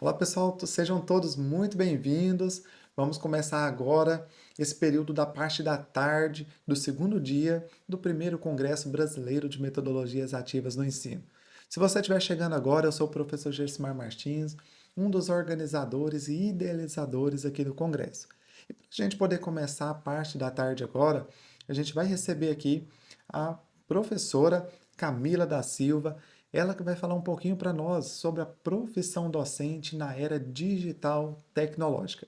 Olá, pessoal, sejam todos muito bem-vindos. Vamos começar agora esse período da parte da tarde do segundo dia do primeiro Congresso Brasileiro de Metodologias Ativas no Ensino. Se você estiver chegando agora, eu sou o professor Gersimar Martins, um dos organizadores e idealizadores aqui do Congresso. E para a gente poder começar a parte da tarde agora, a gente vai receber aqui a professora Camila da Silva, ela que vai falar um pouquinho para nós sobre a profissão docente na era digital tecnológica.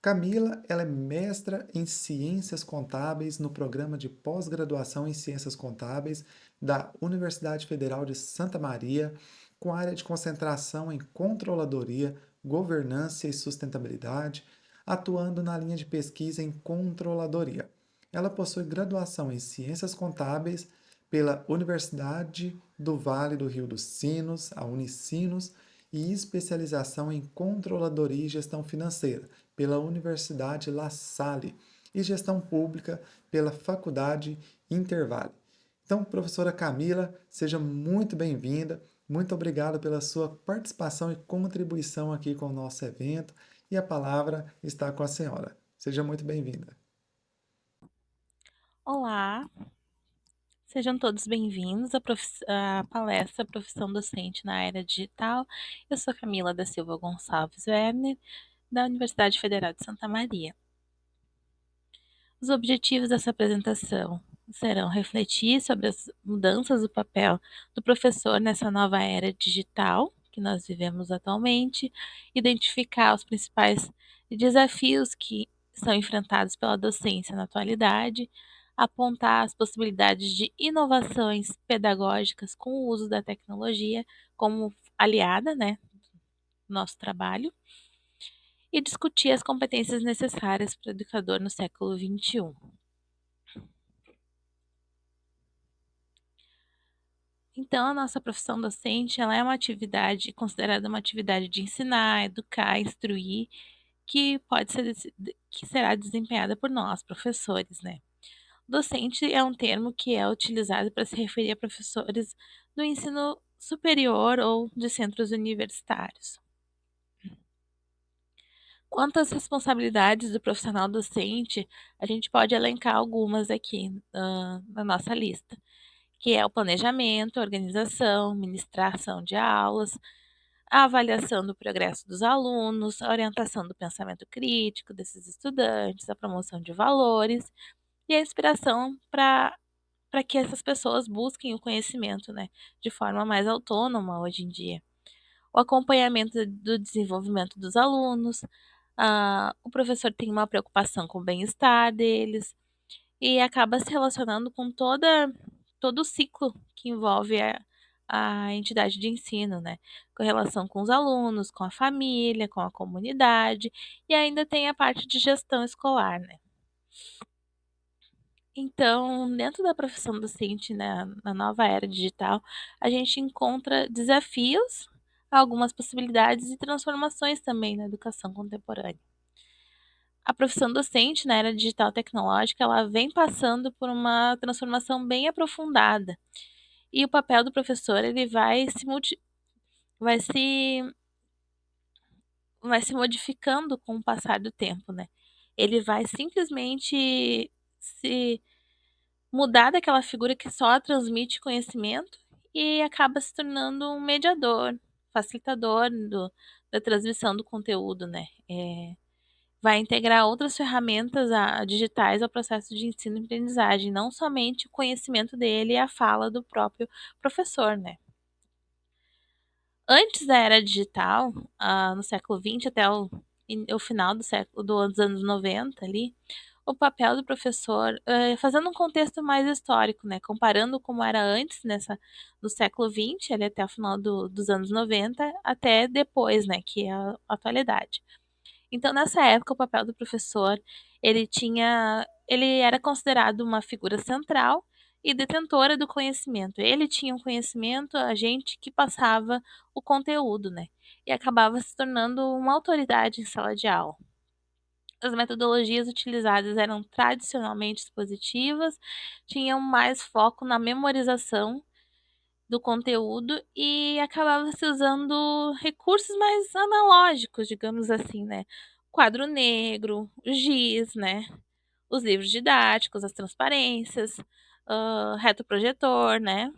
Camila, ela é mestra em Ciências Contábeis no programa de pós-graduação em Ciências Contábeis da Universidade Federal de Santa Maria, com área de concentração em controladoria, governança e sustentabilidade, atuando na linha de pesquisa em controladoria. Ela possui graduação em Ciências Contábeis pela Universidade do Vale do Rio dos Sinos, a Unicinos, e especialização em Controladoria e Gestão Financeira pela Universidade La Salle e Gestão Pública pela Faculdade Intervale. Então, professora Camila, seja muito bem-vinda. Muito obrigado pela sua participação e contribuição aqui com o nosso evento. E a palavra está com a senhora. Seja muito bem-vinda. Olá, sejam todos bem-vindos à palestra Profissão Docente na Era Digital. Eu sou Camila da Silva Gonçalves Werner, da Universidade Federal de Santa Maria. Os objetivos dessa apresentação serão refletir sobre as mudanças do papel do professor nessa nova era digital que nós vivemos atualmente, identificar os principais desafios que são enfrentados pela docência na atualidade, apontar as possibilidades de inovações pedagógicas com o uso da tecnologia como aliada, né, no nosso trabalho, e discutir as competências necessárias para o educador no século XXI. Então, a nossa profissão docente, ela é uma atividade considerada uma atividade de ensinar, educar, instruir, que pode ser que será desempenhada por nós, professores, né? Docente é um termo que é utilizado para se referir a professores do ensino superior ou de centros universitários. Quanto às responsabilidades do profissional docente, a gente pode elencar algumas aqui na nossa lista, que é o planejamento, a organização, ministração de aulas, a avaliação do progresso dos alunos, a orientação do pensamento crítico desses estudantes, a promoção de valores e a inspiração para que essas pessoas busquem o conhecimento, né, de forma mais autônoma hoje em dia. O acompanhamento do desenvolvimento dos alunos, o professor tem uma preocupação com o bem-estar deles e acaba se relacionando com todo o ciclo que envolve a entidade de ensino, né? Com relação com os alunos, com a família, com a comunidade, e ainda tem a parte de gestão escolar, né? Então, dentro da profissão docente, né, na nova era digital, a gente encontra desafios, algumas possibilidades e transformações também na educação contemporânea. A profissão docente na era digital tecnológica, ela vem passando por uma transformação bem aprofundada. E o papel do professor, ele vai se vai se modificando com o passar do tempo, né? Ele vai simplesmente se mudar daquela figura que só transmite conhecimento e acaba se tornando um mediador, facilitador da transmissão do conteúdo, né? Vai integrar outras ferramentas digitais ao processo de ensino e aprendizagem, não somente o conhecimento dele e a fala do próprio professor, né? Antes da era digital, no século XX até o final dos anos 90 ali, o papel do professor, fazendo um contexto mais histórico, né, comparando como era antes no século XX, ali até o final dos anos 90, até depois, né, que é a atualidade. Então, nessa época, o papel do professor, ele era considerado uma figura central e detentora do conhecimento. Ele tinha um conhecimento, a gente que passava o conteúdo, né? E acabava se tornando uma autoridade em sala de aula. As metodologias utilizadas eram tradicionalmente expositivas, tinham mais foco na memorização do conteúdo e acabava se usando recursos mais analógicos, digamos assim, né. Quadro negro, o giz, né, os livros didáticos, as transparências, retroprojetor, né.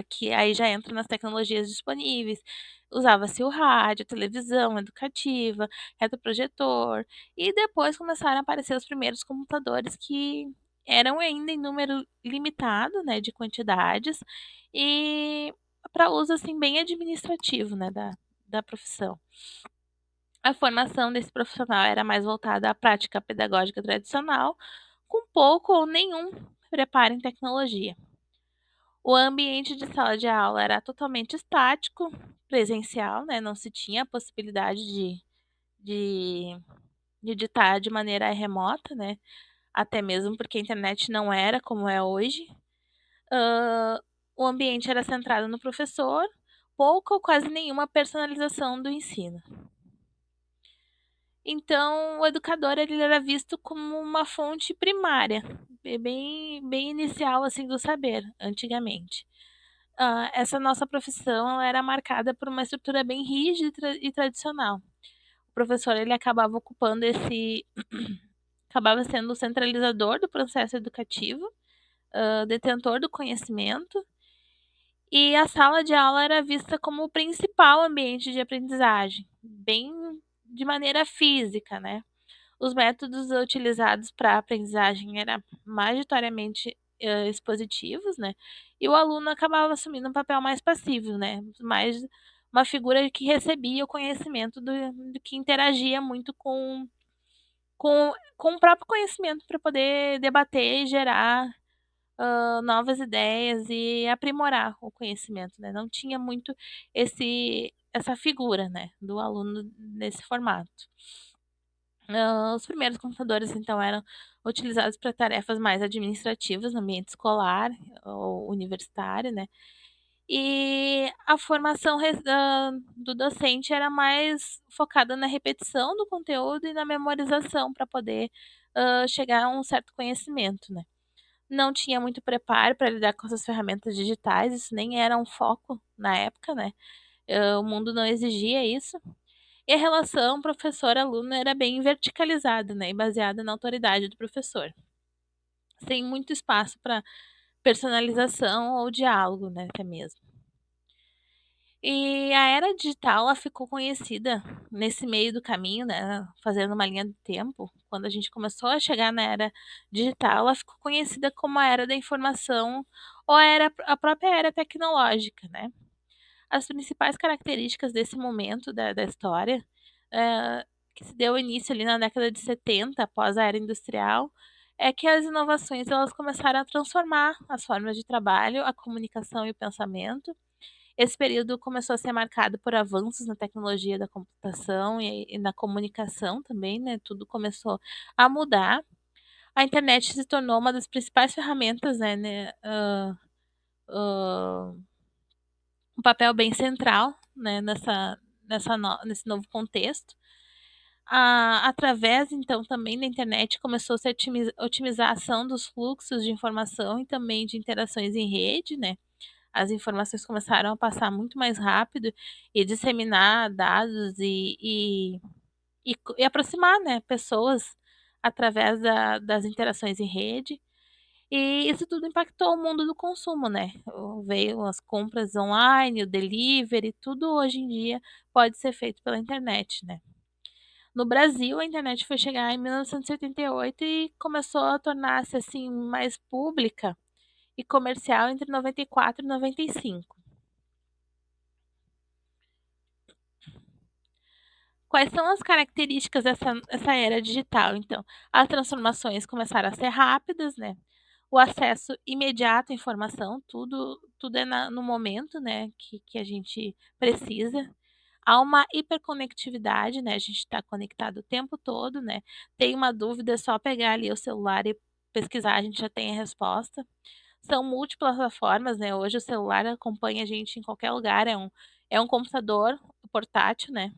Que aí já entra nas tecnologias disponíveis. Usava-se o rádio, televisão educativa, retroprojetor, e depois começaram a aparecer os primeiros computadores que eram ainda em número limitado, né, de quantidades, e para uso, assim, bem administrativo, né, da profissão. A formação desse profissional era mais voltada à prática pedagógica tradicional, com pouco ou nenhum preparo em tecnologia. O ambiente de sala de aula era totalmente estático, presencial, né, não se tinha a possibilidade de de editar de maneira remota, né, até mesmo porque a internet não era como é hoje. Hã, o ambiente era centrado no professor, pouca ou quase nenhuma personalização do ensino. Então, o educador ele era visto como uma fonte primária, bem inicial, assim, do saber, antigamente. Essa nossa profissão ela era marcada por uma estrutura bem rígida e tradicional. O professor ele acabava ocupando esse acabava sendo o centralizador do processo educativo, detentor do conhecimento, e a sala de aula era vista como o principal ambiente de aprendizagem, bem de maneira física, né. Os métodos utilizados para a aprendizagem era majoritariamente, expositivos, né, e o aluno acabava assumindo um papel mais passivo, né, mais uma figura que recebia o conhecimento do que interagia muito com o próprio conhecimento para poder debater e gerar, novas ideias e aprimorar o conhecimento, né, não tinha muito essa figura, né, do aluno nesse formato. Os primeiros computadores, então, eram utilizados para tarefas mais administrativas no ambiente escolar ou universitário, né. E a formação do docente era mais focada na repetição do conteúdo e na memorização para poder, chegar a um certo conhecimento, né. Não tinha muito preparo para lidar com essas ferramentas digitais, isso nem era um foco na época, né. O mundo não exigia isso. E a relação professor-aluno era bem verticalizada, né, e baseada na autoridade do professor, sem muito espaço para personalização ou diálogo, né, até mesmo. E a era digital, ela ficou conhecida nesse meio do caminho, né, fazendo uma linha do tempo, quando a gente começou a chegar na era digital, ela ficou conhecida como a era da informação ou a própria era tecnológica, né. As principais características desse momento da história, hã, que se deu início ali na década de 70, após a era industrial, é que as inovações elas começaram a transformar as formas de trabalho, a comunicação e o pensamento. Esse período começou a ser marcado por avanços na tecnologia da computação e na comunicação também, né, tudo começou a mudar. A internet se tornou uma das principais ferramentas, né, hã um papel bem central, né, nesse novo contexto. Através, então, também da internet começou a se otimizar a ação dos fluxos de informação e também de interações em rede, né. As informações começaram a passar muito mais rápido e disseminar dados e aproximar, né, pessoas através das interações em rede. E isso tudo impactou o mundo do consumo, né. Veio as compras online, o delivery, tudo hoje em dia pode ser feito pela internet, né. No Brasil, a internet foi chegar em 1988 e oitenta e oito e começou a tornar-se, assim, mais pública e comercial entre 94 e 95. Quais são as características dessa era digital, então? As transformações começaram a ser rápidas, né, o acesso imediato à informação, tudo é no momento, né, que a gente precisa. Há uma hiperconectividade, né, a gente está conectado o tempo todo, né, tem uma dúvida, é só pegar ali o celular e pesquisar, a gente já tem a resposta. São múltiplas as formas, né, hoje o celular acompanha a gente em qualquer lugar, é um computador portátil, né,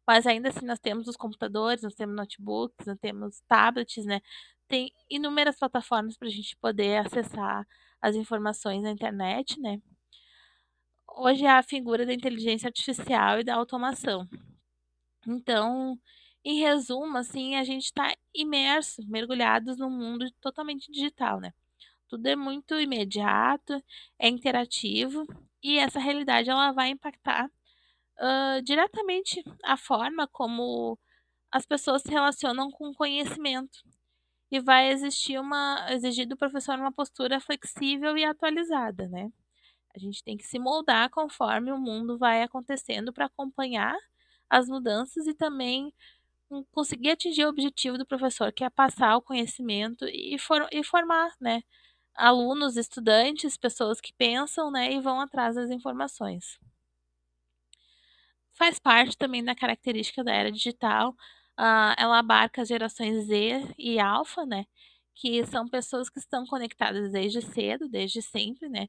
mas ainda assim nós temos os computadores, nós temos notebooks, nós temos tablets, né, tem inúmeras plataformas para a gente poder acessar as informações na internet, né. Hoje é a figura da inteligência artificial e da automação. Então, em resumo, assim, a gente está imerso, mergulhados num mundo totalmente digital, né? Tudo é muito imediato, é interativo e essa realidade ela vai impactar diretamente a forma como as pessoas se relacionam com o conhecimento e vai exigir do professor uma postura flexível e atualizada, né? A gente tem que se moldar conforme o mundo vai acontecendo para acompanhar as mudanças e também conseguir atingir o objetivo do professor, que é passar o conhecimento e formar, né, alunos, estudantes, pessoas que pensam, né, e vão atrás das informações. Faz parte também da característica da era digital, ela abarca as gerações Z e alfa, né, que são pessoas que estão conectadas desde cedo, desde sempre, né,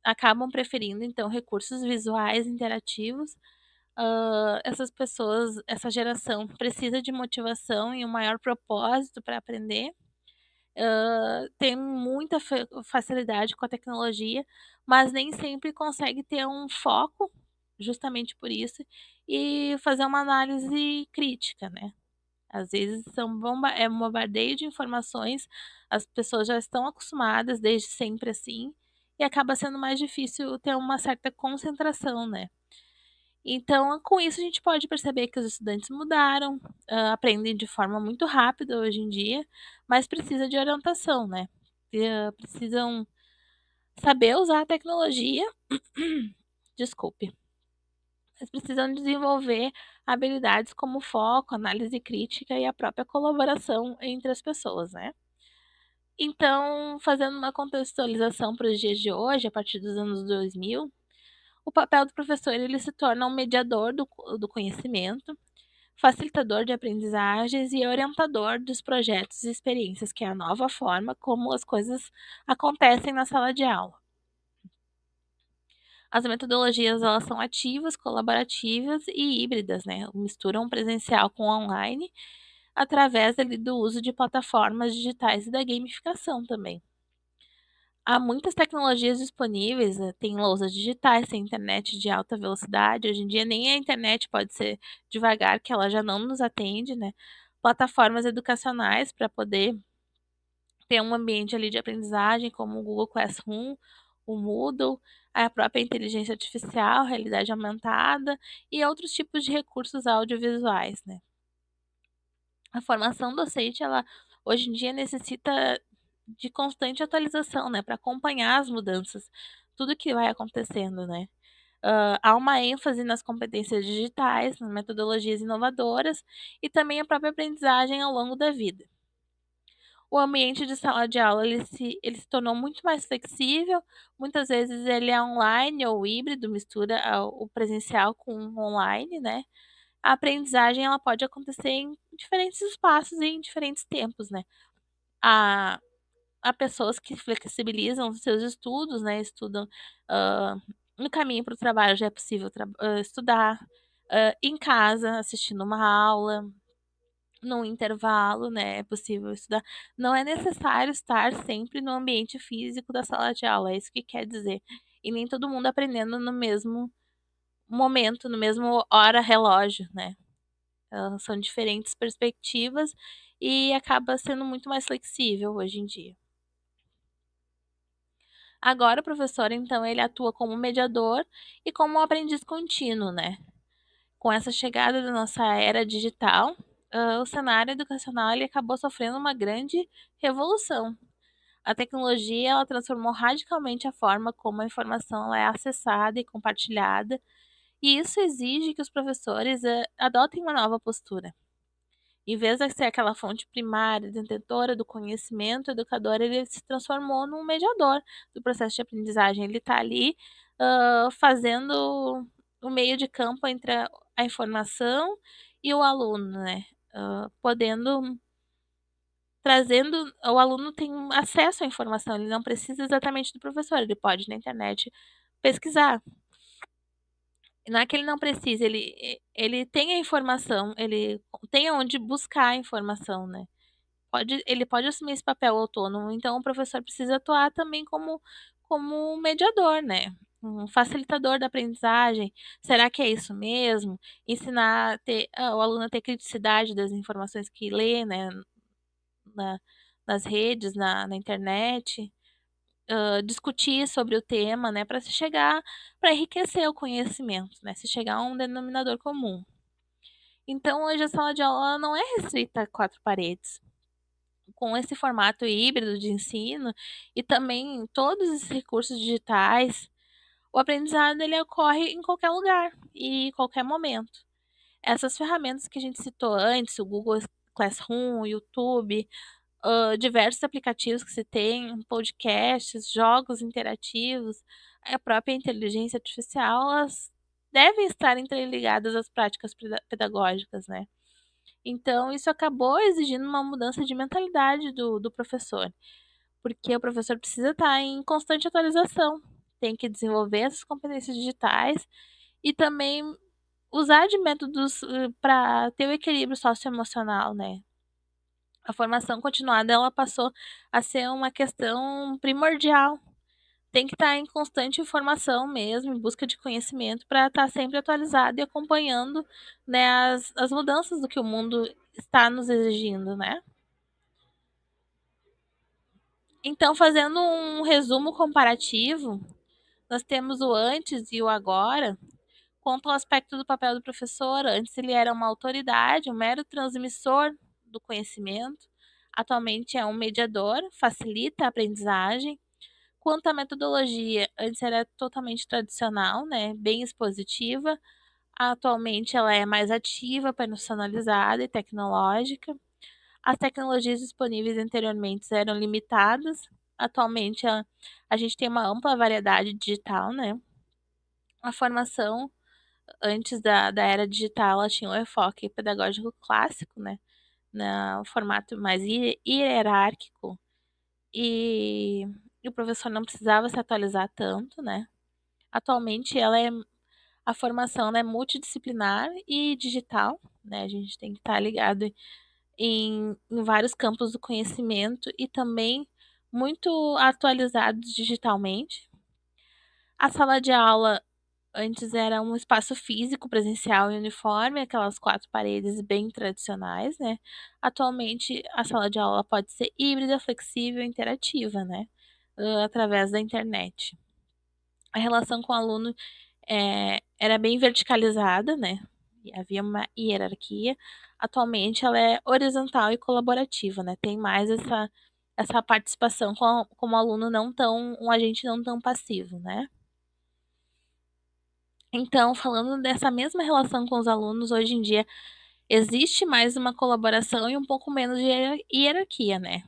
acabam preferindo então recursos visuais interativos. Essas pessoas, essa geração precisa de motivação e um maior propósito para aprender. Tem muita facilidade com a tecnologia, mas nem sempre consegue ter um foco, justamente por isso, e fazer uma análise crítica, né. Às vezes é um bombardeio de informações, as pessoas já estão acostumadas desde sempre assim, e acaba sendo mais difícil ter uma certa concentração, né. Então, com isso a gente pode perceber que os estudantes mudaram, aprendem de forma muito rápida hoje em dia, mas precisa de orientação, né. Precisam saber usar a tecnologia desculpe, mas precisam desenvolver habilidades como foco, análise crítica e a própria colaboração entre as pessoas, né. Então, fazendo uma contextualização para os dias de hoje, a partir dos anos 2000, o papel do professor ele se torna um mediador do conhecimento, facilitador de aprendizagens e orientador dos projetos e experiências, que é a nova forma como as coisas acontecem na sala de aula. As metodologias elas são ativas, colaborativas e híbridas, né? Misturam presencial com online através ali do uso de plataformas digitais e da gamificação também. Há muitas tecnologias disponíveis, tem louças digitais, tem internet de alta velocidade, hoje em dia nem a internet pode ser devagar, que ela já não nos atende, né. Plataformas educacionais para poder ter um ambiente ali de aprendizagem, como o Google Classroom, o Moodle, a própria inteligência artificial, realidade aumentada e outros tipos de recursos audiovisuais, né. A formação docente, ela hoje em dia necessita de constante atualização, né, para acompanhar as mudanças, tudo que vai acontecendo, né. Há uma ênfase nas competências digitais, nas metodologias inovadoras e também a própria aprendizagem ao longo da vida. O ambiente de sala de aula ele se tornou muito mais flexível, muitas vezes ele é online ou híbrido, mistura o presencial com o online, né. A aprendizagem ela pode acontecer em diferentes espaços e em diferentes tempos, né. Há há pessoas que flexibilizam os seus estudos, né, estudam, hã, no caminho para o trabalho já é possível estudar, em casa assistindo uma aula, no intervalo, né, é possível estudar. Não é necessário estar sempre no ambiente físico da sala de aula, é isso que quer dizer. E nem todo mundo aprendendo no mesmo momento, no mesmo hora relógio, né. São diferentes perspectivas e acaba sendo muito mais flexível hoje em dia. Agora o professor, então, ele atua como mediador e como um aprendiz contínuo, né. Com essa chegada da nossa era digital, o cenário educacional ele acabou sofrendo uma grande revolução. A tecnologia ela transformou radicalmente a forma como a informação ela é acessada e compartilhada, e isso exige que os professores, adotem uma nova postura. Em vez de ser aquela fonte primária, detentora do conhecimento, o educador ele se transformou num mediador do processo de aprendizagem. Ele está ali, fazendo o meio de campo entre a informação e o aluno, né, podendo trazendo o aluno tem acesso à informação, ele não precisa exatamente do professor, ele pode na internet pesquisar. Não é que ele não precisa, ele tem a informação, ele tem aonde buscar a informação, né. Ele pode assumir esse papel autônomo, então o professor precisa atuar também como um mediador, né. um facilitador da aprendizagem. Será que é isso mesmo? Ensinar o aluno a ter criticidade das informações que lê, né, na, nas redes, na internet, discutir sobre o tema, né, para se chegar, para enriquecer o conhecimento, né, se chegar a um denominador comum. Então, hoje a sala de aula não é restrita a quatro paredes. Com esse formato híbrido de ensino e também todos esses recursos digitais, o aprendizado ele ocorre em qualquer lugar e qualquer momento. Essas ferramentas que a gente citou antes, o Google Classroom, o YouTube, diversos aplicativos que se tem, podcasts, jogos interativos, a própria inteligência artificial, elas devem estar interligadas às práticas pedagógicas, né? Então, isso acabou exigindo uma mudança de mentalidade do professor, porque o professor precisa estar em constante atualização, tem que desenvolver essas competências digitais e também usar de métodos para ter o equilíbrio socioemocional, né? A formação continuada ela passou a ser uma questão primordial. Tem que estar em constante formação mesmo, em busca de conhecimento, para estar sempre atualizado e acompanhando, né, as mudanças do que o mundo está nos exigindo, né? Então, fazendo um resumo comparativo, nós temos o antes e o agora. Quanto ao aspecto do papel do professor, antes ele era uma autoridade, um mero transmissor do conhecimento. Atualmente é um mediador, facilita a aprendizagem. Quanto à metodologia, antes era totalmente tradicional, né, bem expositiva. Atualmente ela é mais ativa, personalizada e tecnológica. As tecnologias disponíveis anteriormente eram limitadas. Atualmente a gente tem uma ampla variedade digital, né? A formação antes da era digital, ela tinha um enfoque pedagógico clássico, né? No formato mais hierárquico e, e o professor não precisava se atualizar tanto, né? Atualmente a formação é multidisciplinar e digital, né? A gente tem que estar ligado em vários campos do conhecimento e também muito atualizados digitalmente. A sala de aula antes era um espaço físico, presencial e uniforme, aquelas quatro paredes bem tradicionais, né? Atualmente, a sala de aula pode ser híbrida, flexível e interativa, né? Através da internet. A relação com o aluno era bem verticalizada, né? E havia uma hierarquia. Atualmente, ela é horizontal e colaborativa, né? Tem mais essa participação como aluno não tão, um agente não tão passivo, né? Então, falando dessa mesma relação com os alunos, hoje em dia existe mais uma colaboração e um pouco menos de hierarquia, né?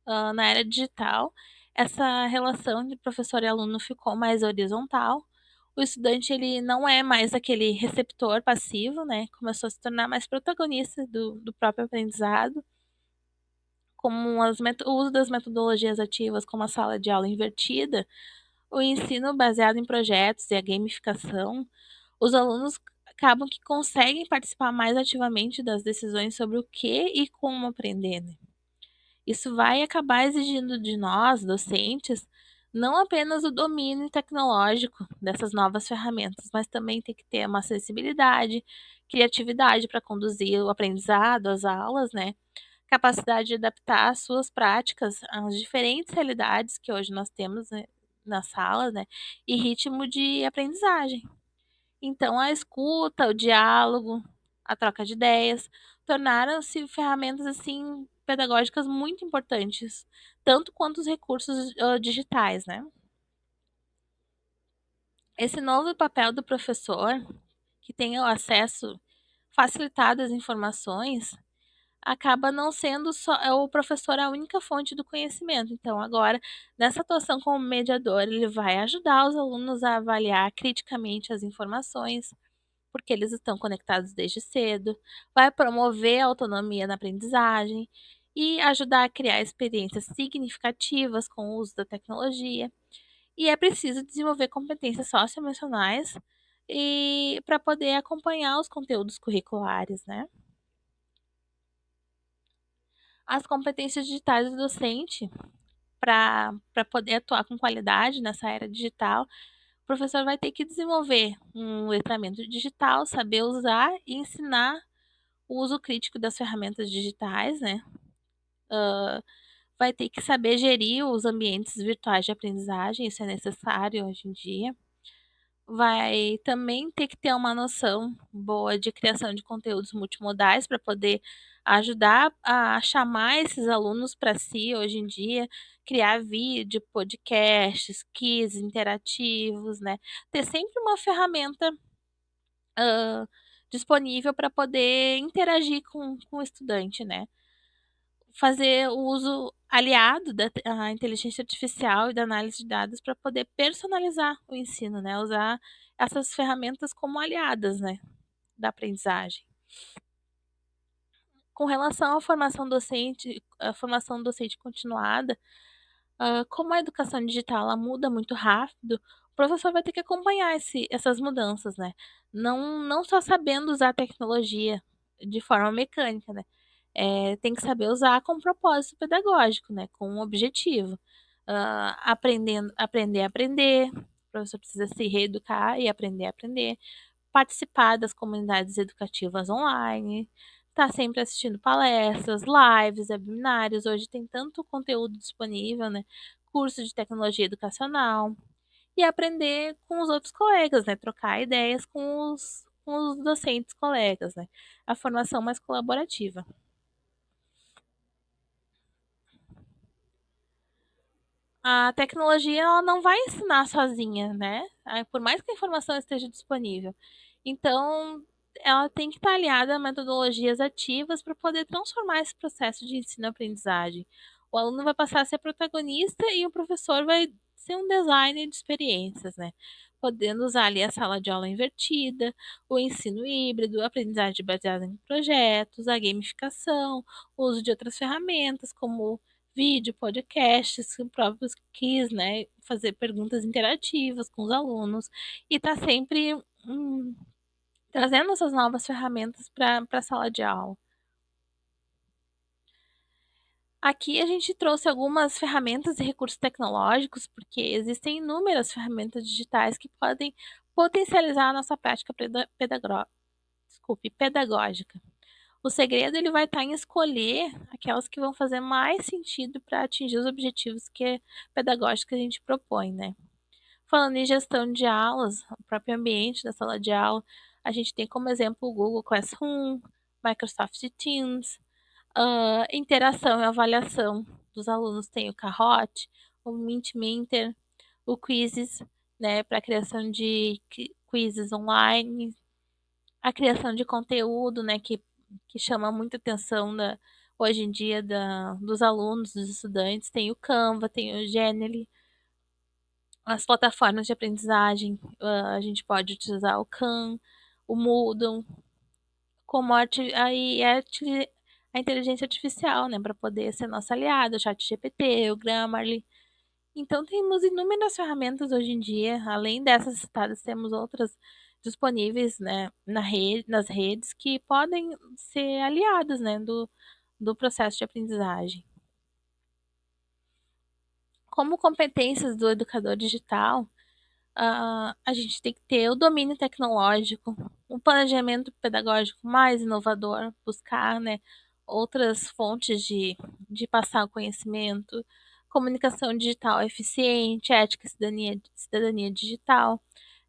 Na era digital, essa relação de professor e aluno ficou mais horizontal. O estudante ele não é mais aquele receptor passivo, né? Começou a se tornar mais protagonista do próprio aprendizado, como o uso das metodologias ativas, como a sala de aula invertida, o ensino baseado em projetos e a gamificação. Os alunos acabam que conseguem participar mais ativamente das decisões sobre o que e como aprender, né? Isso vai acabar exigindo de nós, docentes, não apenas o domínio tecnológico dessas novas ferramentas, mas também tem que ter uma acessibilidade, criatividade para conduzir o aprendizado, as aulas, né? Capacidade de adaptar as suas práticas às diferentes realidades que hoje nós temos, né, na sala, né? E ritmo de aprendizagem. Então, a escuta, o diálogo, a troca de ideias tornaram-se ferramentas assim pedagógicas muito importantes, tanto quanto os recursos digitais, né? Esse novo papel do professor, que tem o acesso facilitado às informações, acaba não sendo só o professor a única fonte do conhecimento. Então, agora, nessa atuação como mediador, ele vai ajudar os alunos a avaliar criticamente as informações, porque eles estão conectados desde cedo, vai promover a autonomia na aprendizagem e ajudar a criar experiências significativas com o uso da tecnologia. E é preciso desenvolver competências socioemocionais e para poder acompanhar os conteúdos curriculares, né? As competências digitais do docente para poder atuar com qualidade nessa era digital, professor vai ter que desenvolver um letramento digital, saber usar e ensinar o uso crítico das ferramentas digitais, né? Vai ter que saber gerir os ambientes virtuais de aprendizagem, isso é necessário hoje em dia. Vai também ter que ter uma noção boa de criação de conteúdos multimodais para poder ajudar a chamar esses alunos para si hoje em dia, criar vídeo, podcasts, quiz interativos, né? Ter sempre uma ferramenta disponível para poder interagir com o estudante, né? Fazer o uso aliado da inteligência artificial e da análise de dados para poder personalizar o ensino, né? Usar essas ferramentas como aliadas, né, da aprendizagem. Com relação à formação docente continuada, como a educação digital ela muda muito rápido, o professor vai ter que acompanhar essas mudanças, né? Não só sabendo usar a tecnologia de forma mecânica, né? Tem que saber usar com propósito pedagógico, né? Com um objetivo. Aprender a aprender. O professor precisa se reeducar e aprender a aprender. Participar das comunidades educativas online. Estar sempre assistindo palestras, lives, webinários. Hoje tem tanto conteúdo disponível, né? Curso de tecnologia educacional. E aprender com os outros colegas, né? Trocar ideias com os docentes colegas, né? A formação mais colaborativa. A tecnologia ela não vai ensinar sozinha, né? Por mais que a informação esteja disponível. Então, ela tem que estar aliada a metodologias ativas para poder transformar esse processo de ensino-aprendizagem. O aluno vai passar a ser protagonista e o professor vai ser um designer de experiências, né? Podendo usar ali a sala de aula invertida, o ensino híbrido, a aprendizagem baseada em projetos, a gamificação, o uso de outras ferramentas como vídeo, podcasts, próprios quiz, né? Fazer perguntas interativas com os alunos e tá sempre trazendo essas novas ferramentas para a sala de aula. Aqui a gente trouxe algumas ferramentas e recursos tecnológicos, porque existem inúmeras ferramentas digitais que podem potencializar a nossa prática pedagógica. O segredo ele vai estar em escolher aquelas que vão fazer mais sentido para atingir os objetivos pedagógicos que a gente propõe, né? Falando em gestão de aulas, o próprio ambiente da sala de aula, a gente tem como exemplo o Google Classroom, Microsoft Teams, interação e avaliação dos alunos tem o Kahoot, o Mentimeter, o Quizzes, né, para a criação de quizzes online, a criação de conteúdo, né, que chama muita atenção hoje em dia dos alunos, dos estudantes, tem o Canva, tem o Genially, as plataformas de aprendizagem, a gente pode utilizar o Khan, o Moodle, como a inteligência artificial, né, para poder ser nossa aliada, o ChatGPT, o Grammarly. Então, temos inúmeras ferramentas hoje em dia, além dessas citadas, temos outras disponíveis, né, nas redes que podem ser aliadas, né, do processo de aprendizagem. Como competências do educador digital, a gente tem que ter o domínio tecnológico, um planejamento pedagógico mais inovador, buscar, né, outras fontes de passar o conhecimento, comunicação digital eficiente, ética e cidadania digital,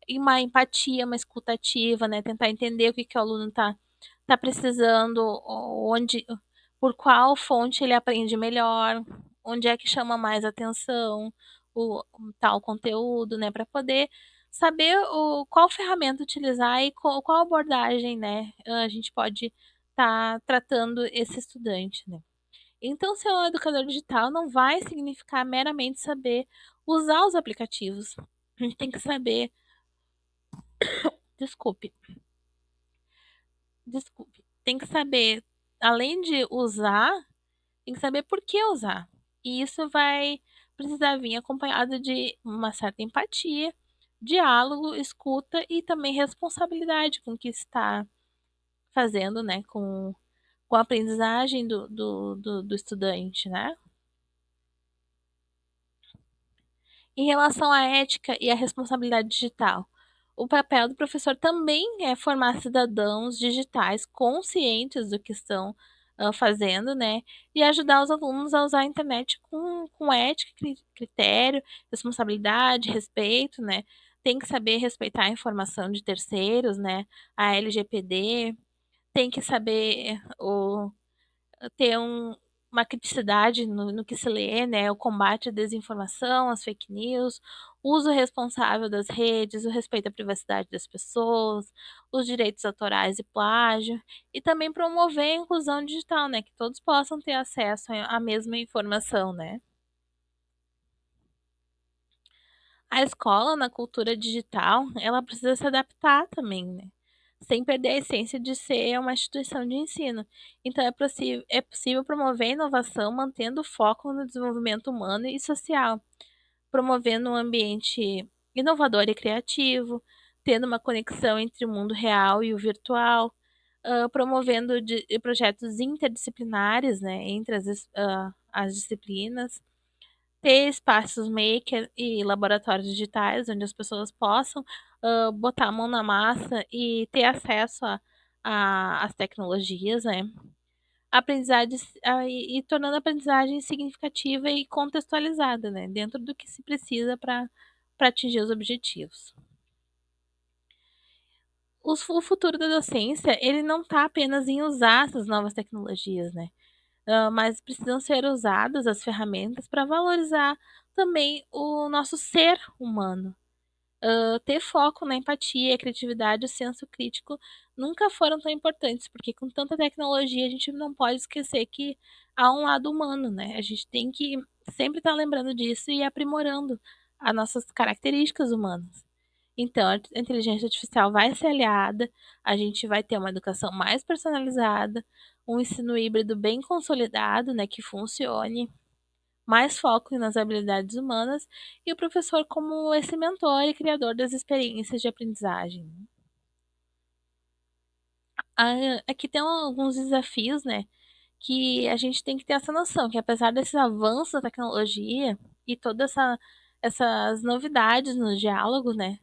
e uma empatia, uma escuta ativa, né, tentar entender o que o aluno tá precisando, onde, por qual fonte ele aprende melhor, onde é que chama mais atenção, o tal conteúdo, né, para poder saber qual ferramenta utilizar e qual abordagem, né, a gente pode estar tratando esse estudante, né. Então, ser um educador digital não vai significar meramente saber usar os aplicativos. A gente tem que saber, desculpe, desculpe, tem que saber, além de usar, tem que saber por que usar. E isso vai precisar vir acompanhado de uma certa empatia, diálogo, escuta e também responsabilidade com o que está fazendo, né, com a aprendizagem do estudante, né? Em relação à ética e à responsabilidade digital, o papel do professor também é formar cidadãos digitais conscientes do que estão fazendo, né? E ajudar os alunos a usar a internet com ética, critério, responsabilidade, respeito, né? Tem que saber respeitar a informação de terceiros, né? A LGPD, tem que saber ter uma criticidade no que se lê, né? O combate à desinformação, às fake news, o uso responsável das redes, o respeito à privacidade das pessoas, os direitos autorais e plágio, e também promover a inclusão digital, né? Que todos possam ter acesso à mesma informação, né? A escola, na cultura digital, ela precisa se adaptar também, né? Sem perder a essência de ser uma instituição de ensino. Então, é possível promover a inovação mantendo o foco no desenvolvimento humano e social, promovendo um ambiente inovador e criativo, tendo uma conexão entre o mundo real e o virtual, promovendo projetos interdisciplinares, né, entre as disciplinas, ter espaços maker e laboratórios digitais onde as pessoas possam botar a mão na massa e ter acesso às tecnologias, né? Aprendizagem e tornando a aprendizagem significativa e contextualizada, né? Dentro do que se precisa para atingir os objetivos. O futuro da docência, ele não está apenas em usar essas novas tecnologias, né? Mas precisam ser usadas as ferramentas para valorizar também o nosso ser humano. Ter foco na empatia, a criatividade, o senso crítico nunca foram tão importantes, porque com tanta tecnologia a gente não pode esquecer que há um lado humano, né? A gente tem que sempre estar lembrando disso e aprimorando as nossas características humanas. Então, a inteligência artificial vai ser aliada, a gente vai ter uma educação mais personalizada, um ensino híbrido bem consolidado, né, que funcione, mais foco nas habilidades humanas e o professor como esse mentor e criador das experiências de aprendizagem. Aqui tem alguns desafios, né, que a gente tem que ter essa noção, que apesar desses avanços da tecnologia e todas essas novidades nos diálogos, né,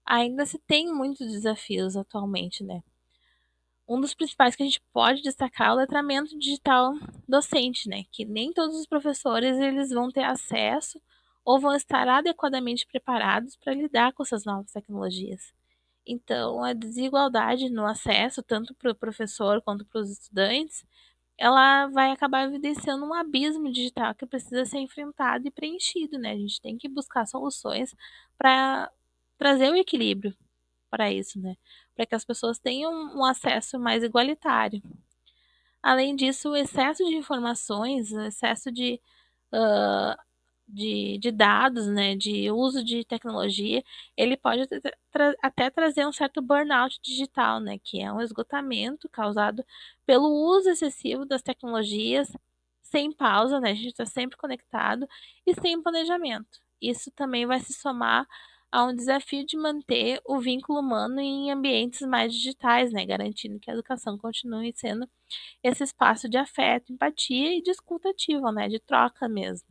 ainda se tem muitos desafios atualmente, né. Um dos principais que a gente pode destacar é o letramento digital docente, né, que nem todos os professores eles vão ter acesso ou vão estar adequadamente preparados para lidar com essas novas tecnologias. Então, a desigualdade no acesso, tanto para o professor quanto para os estudantes, ela vai acabar evidenciando um abismo digital que precisa ser enfrentado e preenchido, né? A gente tem que buscar soluções para trazer o equilíbrio para isso, né? Para que as pessoas tenham um acesso mais igualitário. Além disso, o excesso de informações, o excesso hã, de dados, né, de uso de tecnologia, ele pode até trazer um certo burnout digital, né, que é um esgotamento causado pelo uso excessivo das tecnologias, sem pausa, né, a gente está sempre conectado e sem planejamento. Isso também vai se somar a um desafio de manter o vínculo humano em ambientes mais digitais, né, garantindo que a educação continue sendo esse espaço de afeto, empatia e de escuta ativa, né, de troca mesmo.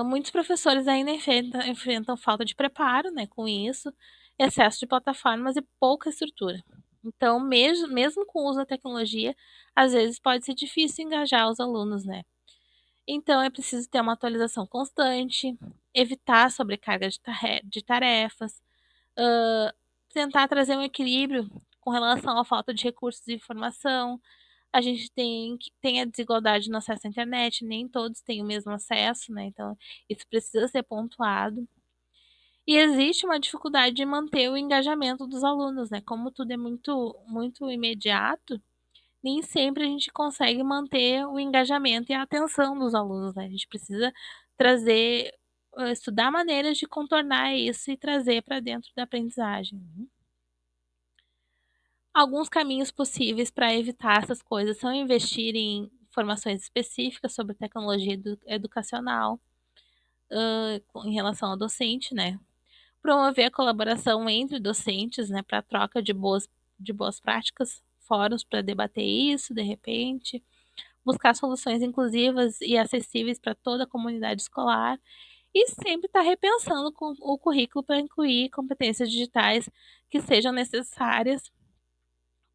Muitos professores ainda enfrentam falta de preparo, né, com isso, excesso de plataformas e pouca estrutura. Então, mesmo com o uso da tecnologia, às vezes pode ser difícil engajar os alunos, né. Então é preciso ter uma atualização constante, evitar a sobrecarga de tarefas, hã, tentar trazer um equilíbrio com relação à falta de recursos de informação. A gente tem a desigualdade no acesso à internet, nem todos têm o mesmo acesso, né, então isso precisa ser pontuado. E existe uma dificuldade de manter o engajamento dos alunos, né, como tudo é muito imediato, nem sempre a gente consegue manter o engajamento e a atenção dos alunos, né, a gente precisa trazer estudar maneiras de contornar isso e trazer para dentro da aprendizagem, né. Alguns caminhos possíveis para evitar essas coisas são investir em formações específicas sobre tecnologia educacional, em relação ao docente, né. Promover a colaboração entre docentes, né, para troca de boas práticas, fóruns para debater isso, de repente. buscar soluções inclusivas e acessíveis para toda a comunidade escolar e sempre estar repensando com o currículo para incluir competências digitais que sejam necessárias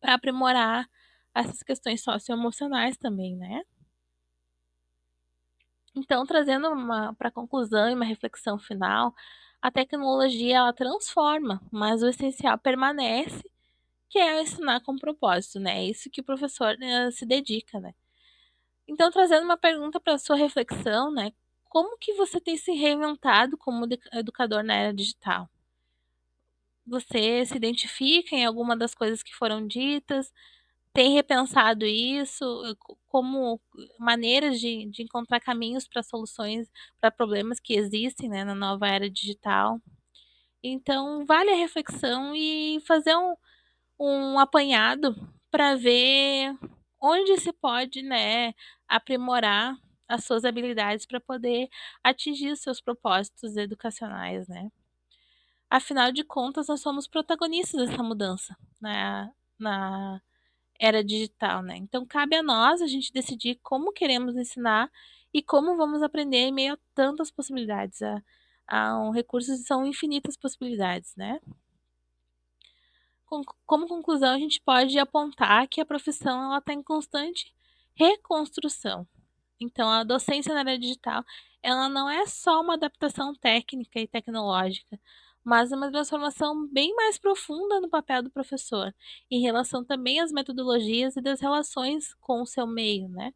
para aprimorar essas questões socioemocionais também, né. Então, trazendo para conclusão e uma reflexão final, a tecnologia ela transforma, mas o essencial permanece, que é ensinar com propósito, né, é isso que o professor, se dedica, né. Então, trazendo uma pergunta para sua reflexão, né, como que você tem se reinventado como educador na era digital? Você se identifica em alguma das coisas que foram ditas? Tem repensado isso, como maneiras de encontrar caminhos para soluções para problemas que existem, né, na nova era digital. Então, vale a reflexão e fazer um apanhado para ver onde se pode, né, aprimorar as suas habilidades para poder atingir os seus propósitos educacionais, né. Afinal de contas, nós somos protagonistas dessa mudança, né, na era digital, né. Então cabe a nós a gente decidir como queremos ensinar e como vamos aprender em meio a tantas possibilidades, recursos são infinitas possibilidades, né. Como conclusão, a gente pode apontar que a profissão ela está em constante reconstrução. Então a docência na área digital, ela não é só uma adaptação técnica e tecnológica, mas uma transformação bem mais profunda no papel do professor, em relação também às metodologias e das relações com o seu meio, né.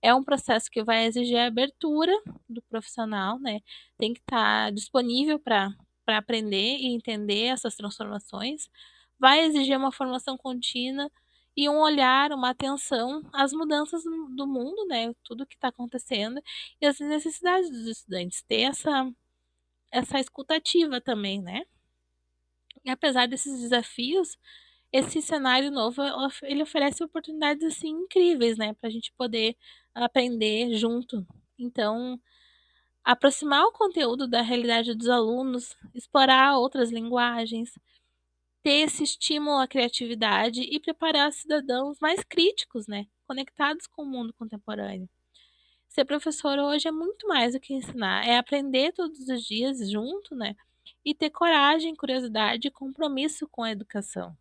É um processo que vai exigir a abertura do profissional, né, tem que estar disponível para aprender e entender essas transformações, vai exigir uma formação contínua e um olhar, uma atenção às mudanças do mundo, né, tudo que está acontecendo e as necessidades dos estudantes, ter essa escuta ativa também, né. E apesar desses desafios, esse cenário novo ele oferece oportunidades, assim, incríveis, né, para a gente poder aprender junto. Então, aproximar o conteúdo da realidade dos alunos, explorar outras linguagens, ter esse estímulo à criatividade e preparar cidadãos mais críticos, né, conectados com o mundo contemporâneo. Ser professor hoje é muito mais do que ensinar, é aprender todos os dias junto, né, e ter coragem, curiosidade e compromisso com a educação.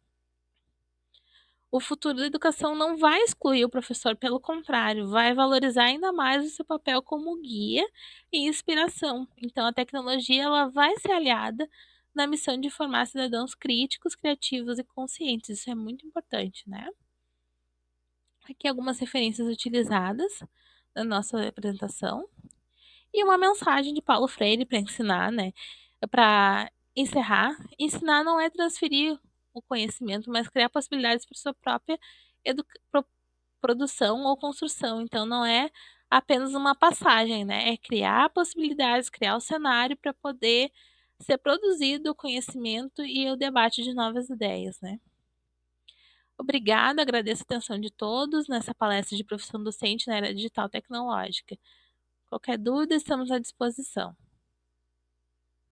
O futuro da educação não vai excluir o professor, pelo contrário, vai valorizar ainda mais o seu papel como guia e inspiração. Então, a tecnologia ela vai ser aliada na missão de formar cidadãos críticos, criativos e conscientes. Isso é muito importante, né? Aqui algumas referências utilizadas na nossa apresentação e uma mensagem de Paulo Freire para ensinar, né? Para encerrar, ensinar não é transferir o conhecimento, mas criar possibilidades para sua própria produção ou construção. Então não é apenas uma passagem, né, é criar possibilidades, criar o cenário para poder ser produzido o conhecimento e o debate de novas ideias, né. Obrigada, agradeço a atenção de todos nessa palestra de profissão docente na era digital tecnológica. Qualquer dúvida, estamos à disposição.